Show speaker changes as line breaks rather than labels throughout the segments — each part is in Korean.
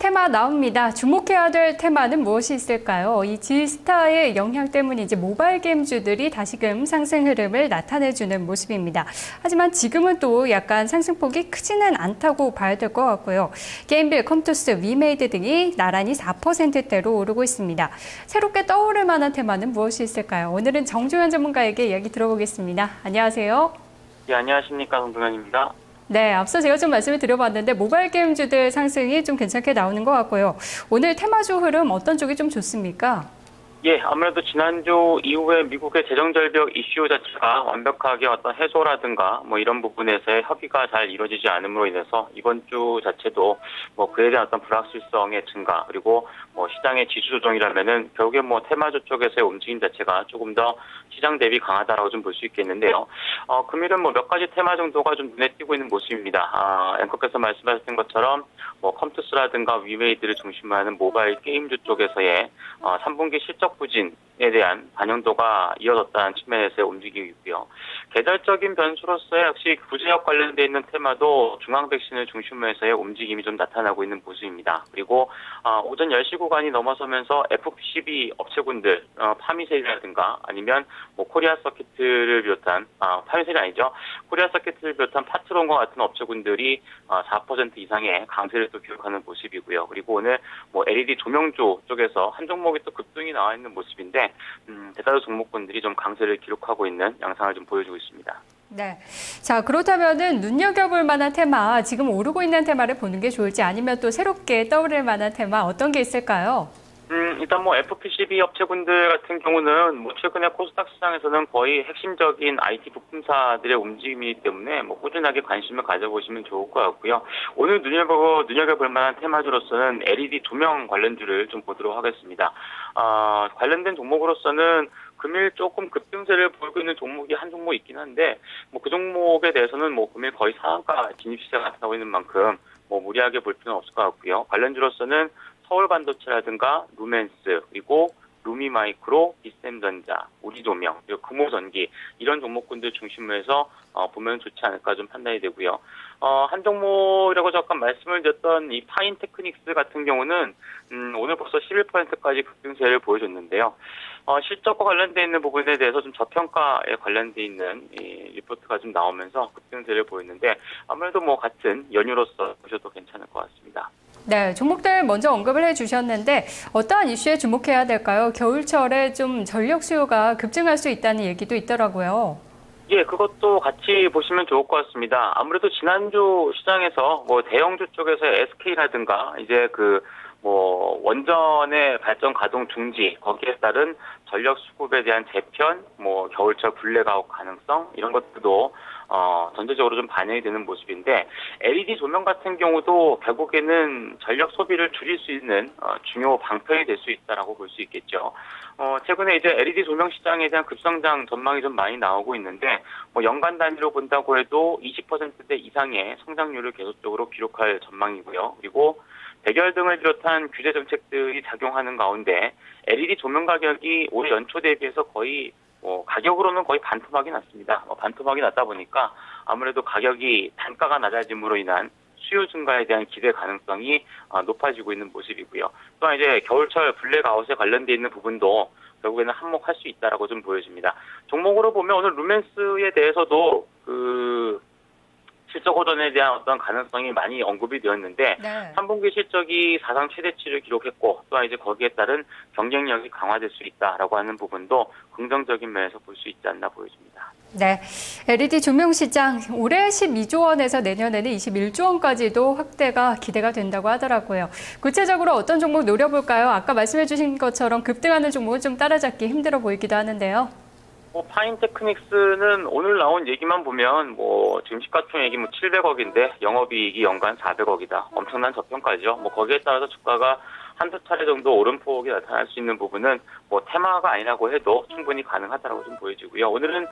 테마 나옵니다. 주목해야 될 테마는 무엇이 있을까요? 이 G스타의 영향 때문인지 모바일 게임주들이 다시금 상승 흐름을 나타내주는 모습입니다. 하지만 지금은 또 약간 상승폭이 크지는 않다고 봐야 될 것 같고요. 게임빌, 컴투스, 위메이드 등이 나란히 4%대로 오르고 있습니다. 새롭게 떠오를 만한 테마는 무엇이 있을까요? 오늘은 정종현 전문가에게 이야기 들어보겠습니다. 안녕하세요.
네, 안녕하십니까. 정종현입니다.
네, 앞서 제가 좀 말씀을 드려봤는데 모바일 게임주들 상승이 좀 괜찮게 나오는 것 같고요. 오늘 테마주 흐름 어떤 쪽이 좀 좋습니까?
예, 아무래도 지난주 이후에 미국의 재정절벽 이슈 자체가 완벽하게 어떤 해소라든가 뭐 이런 부분에서의 협의가 잘 이루어지지 않음으로 인해서 이번 주 자체도 뭐 그에 대한 어떤 불확실성의 증가 그리고 뭐 시장의 지수 조정이라면은 결국에 뭐 테마주 쪽에서의 움직임 자체가 조금 더 시장 대비 강하다라고 좀 볼 수 있겠는데요. 금일은 뭐 몇 가지 테마 정도가 좀 눈에 띄고 있는 모습입니다. 앵커께서 말씀하셨던 것처럼 뭐 컴투스라든가 위메이드를 중심으로 하는 모바일 게임주 쪽에서의 3분기 실적 부진에 대한 반영도가 이어졌다는 측면에서의 움직임이고요. 계절적인 변수로서의 역시 구제역 관련돼 있는 테마도 중앙 백신을 중심으로 해서의 움직임이 좀 나타나고 있는 모습입니다. 그리고 오전 10시 구간이 넘어서면서 FP12 업체군들 파미셀이라든가 아니면 뭐 코리아 서킷을 비롯한 파미셀이 아니죠. 코리아 서킷을 비롯한 파트론과 같은 업체군들이 4% 이상의 강세를 또 기록하는 모습이고요. 그리고 오늘 뭐 LED 조명주 쪽에서 한 종목이 또 급등이 나와 있는 모습인데 대다수 종목군들이 좀 강세를 기록하고 있는 양상을 좀 보여주고 있습니다.
네. 자, 그렇다면은 눈여겨볼 만한 테마, 지금 오르고 있는 테마를 보는 게 좋을지 아니면 또 새롭게 떠오를 만한 테마 어떤 게 있을까요?
일단 뭐 FP12 업체군들 같은 경우는 뭐 최근에 코스닥 시장에서는 거의 핵심적인 IT 부품사들의 움직임이기 때문에 뭐 꾸준하게 관심을 가져보시면 좋을 것 같고요. 오늘 눈여겨볼 만한 테마주로서는 LED 조명 관련주를 좀 보도록 하겠습니다. 관련된 종목으로서는 금일 조금 급등세를 보이고 있는 종목이 한 종목 있긴 한데 뭐 그 종목에 대해서는 뭐 금일 거의 상한가 진입 시세가 나타나고 있는 만큼 뭐 무리하게 볼 필요는 없을 것 같고요. 관련주로서는 서울반도체라든가 루멘스 그리고 루미마이크로, 디셈전자, 우리조명, 그리고 금호전기 이런 종목군들 중심으로 해서 보면 좋지 않을까 좀 판단이 되고요. 한 종목이라고 잠깐 말씀을 드렸던 이 파인테크닉스 같은 경우는 오늘 벌써 11%까지 급등세를 보여줬는데요. 실적과 관련돼 있는 부분에 대해서 좀 저평가에 관련돼 있는 이 리포트가 좀 나오면서 급등세를 보였는데 아무래도 뭐 같은 연유로서 보셔도 괜찮을 것 같습니다.
네, 종목들 먼저 언급을 해주셨는데 어떠한 이슈에 주목해야 될까요? 겨울철에 좀 전력 수요가 급증할 수 있다는 얘기도 있더라고요.
예, 그것도 같이 보시면 좋을 것 같습니다. 아무래도 지난주 시장에서 뭐 대형주 쪽에서의 SK라든가 이제 뭐 원전의 발전 가동 중지 거기에 따른 전력 수급에 대한 재편, 뭐 겨울철 블랙아웃 가능성 이런 것들도 전체적으로 좀 반영이 되는 모습인데 LED 조명 같은 경우도 결국에는 전력 소비를 줄일 수 있는 중요 방편이 될 수 있다라고 볼 수 있겠죠. 최근에 이제 LED 조명 시장에 대한 급성장 전망이 좀 많이 나오고 있는데 뭐 연간 단위로 본다고 해도 20%대 이상의 성장률을 계속적으로 기록할 전망이고요. 그리고 대결 등을 비롯한 규제 정책들이 작용하는 가운데 LED 조명 가격이 올해 연초 대비해서 거의 가격으로는 거의 반토막이 났습니다. 반토막이 났다 보니까 아무래도 가격이 단가가 낮아짐으로 인한 수요 증가에 대한 기대 가능성이 높아지고 있는 모습이고요. 또한 이제 겨울철 블랙아웃에 관련돼 있는 부분도 결국에는 한몫할 수 있다라고 좀 보여집니다. 종목으로 보면 오늘 루멘스에 대해서도 실적 호전에 대한 어떤 가능성이 많이 언급이 되었는데
네.
3분기 실적이 사상 최대치를 기록했고 또한 이제 거기에 따른 경쟁력이 강화될 수 있다라고 하는 부분도 긍정적인 면에서 볼 수 있지 않나 보여집니다.
네, LED 조명 시장 올해 12조 원에서 내년에는 21조 원까지도 확대가 기대가 된다고 하더라고요. 구체적으로 어떤 종목 노려볼까요? 아까 말씀해 주신 것처럼 급등하는 종목은 좀 따라잡기 힘들어 보이기도 하는데요.
파인테크닉스는 오늘 나온 얘기만 보면 지금 시가총액이 700억인데 영업이익이 연간 400억이다. 엄청난 저평가죠. 거기에 따라서 주가가 한두 차례 정도 오름폭이 나타날 수 있는 부분은 테마가 아니라고 해도 충분히 가능하다고 좀 보여지고요. 오늘은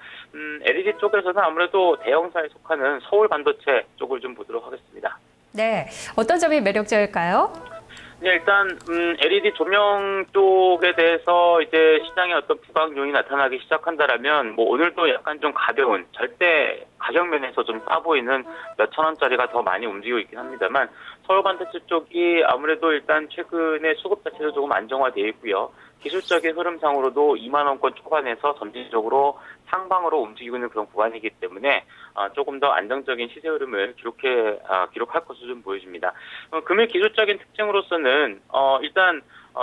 LED 쪽에서는 아무래도 대형사에 속하는 서울반도체 쪽을 좀 보도록 하겠습니다.
네, 어떤 점이 매력적일까요?
네, 일단 LED 조명 쪽에 대해서 이제 시장에 어떤 부각 요인이 나타나기 시작한다라면 오늘도 약간 좀 절대 가격 면에서 좀 싸 보이는 몇천 원짜리가 더 많이 움직이고 있긴 합니다만 서울 반도체 쪽이 아무래도 일단 최근에 수급 자체도 조금 안정화되어 있고요. 기술적인 흐름상으로도 2만 원권 초반에서 점진적으로 상방으로 움직이고 있는 그런 구간이기 때문에 조금 더 안정적인 시세 흐름을 기록할 것으로 좀 보여집니다. 금일 기술적인 특징으로서는 일단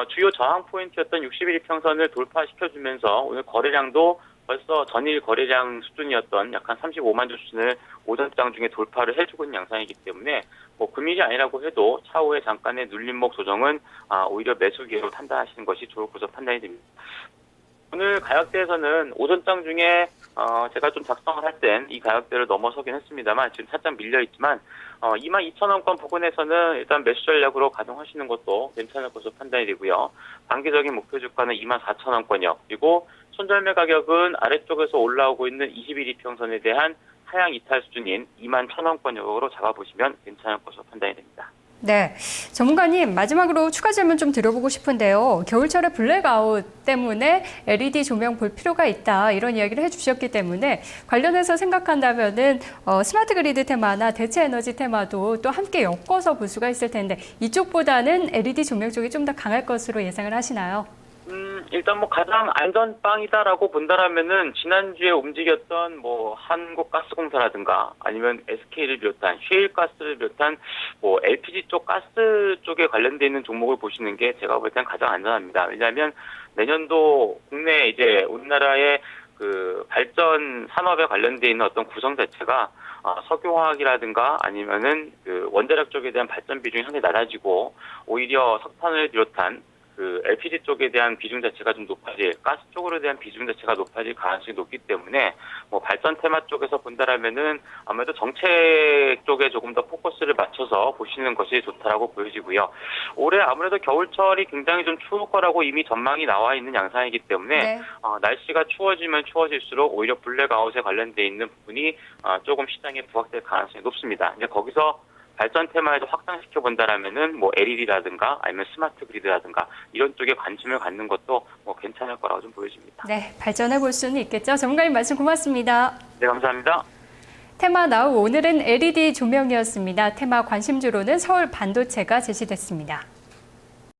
주요 저항 포인트였던 60일 이평선을 돌파시켜주면서 오늘 거래량도 벌써 전일 거래량 수준이었던 약 한 35만 주 수준을 오전장 중에 돌파를 해주고 있는 양상이기 때문에 뭐 금일이 아니라고 해도 차후에 잠깐의 눌림목 조정은 오히려 매수 기회로 판단하시는 것이 좋을 것으로 판단이 됩니다. 오늘 가격대에서는 오전장 중에 제가 좀 작성을 할 땐 이 가격대를 넘어서긴 했습니다만 지금 살짝 밀려있지만 22,000원권 부근에서는 일단 매수 전략으로 가동하시는 것도 괜찮을 것으로 판단이 되고요. 단기적인 목표 주가는 24,000원권이요. 그리고 손절매 가격은 아래쪽에서 올라오고 있는 21 이평선에 대한 하향 이탈 수준인 21,000원권역으로 잡아보시면 괜찮을 것으로 판단이 됩니다.
네, 전문가님 마지막으로 추가 질문 좀 드려보고 싶은데요. 겨울철에 블랙아웃 때문에 LED 조명 볼 필요가 있다 이런 이야기를 해주셨기 때문에 관련해서 생각한다면은 스마트 그리드 테마나 대체 에너지 테마도 또 함께 엮어서 볼 수가 있을 텐데 이쪽보다는 LED 조명 쪽이 좀 더 강할 것으로 예상을 하시나요?
일단 뭐 가장 안전빵이다라고 본다라면은 지난주에 움직였던 뭐 한국가스공사라든가 아니면 SK를 비롯한 셰일가스를 비롯한 뭐 LPG 쪽 가스 쪽에 관련돼 있는 종목을 보시는 게 제가 볼 땐 가장 안전합니다. 왜냐하면 내년도 국내 이제 우리나라의 그 발전 산업에 관련돼 있는 어떤 구성 자체가 석유화학이라든가 아니면은 그 원자력 쪽에 대한 발전 비중이 상당히 낮아지고 오히려 석탄을 비롯한 그 LPG 쪽에 대한 비중 자체가 좀 높아질, 가스 쪽으로 대한 비중 자체가 높아질 가능성이 높기 때문에 뭐 발전 테마 쪽에서 본다라면은 아무래도 정책 쪽에 조금 더 포커스를 맞춰서 보시는 것이 좋다라고 보여지고요. 올해 아무래도 겨울철이 굉장히 좀 추울 거라고 이미 전망이 나와 있는 양상이기 때문에
네.
날씨가 추워지면 추워질수록 오히려 블랙아웃에 관련돼 있는 부분이 조금 시장에 부각될 가능성이 높습니다. 이제 거기서 발전 테마에서 확장시켜 본다라면은 뭐 LED라든가 아니면 스마트 그리드라든가 이런 쪽에 관심을 갖는 것도 뭐 괜찮을 거라고 좀 보여집니다.
네, 발전해 볼 수는 있겠죠. 전문가님 말씀 고맙습니다.
네, 감사합니다.
테마 나우 오늘은 LED 조명이었습니다. 테마 관심주로는 서울 반도체가 제시됐습니다.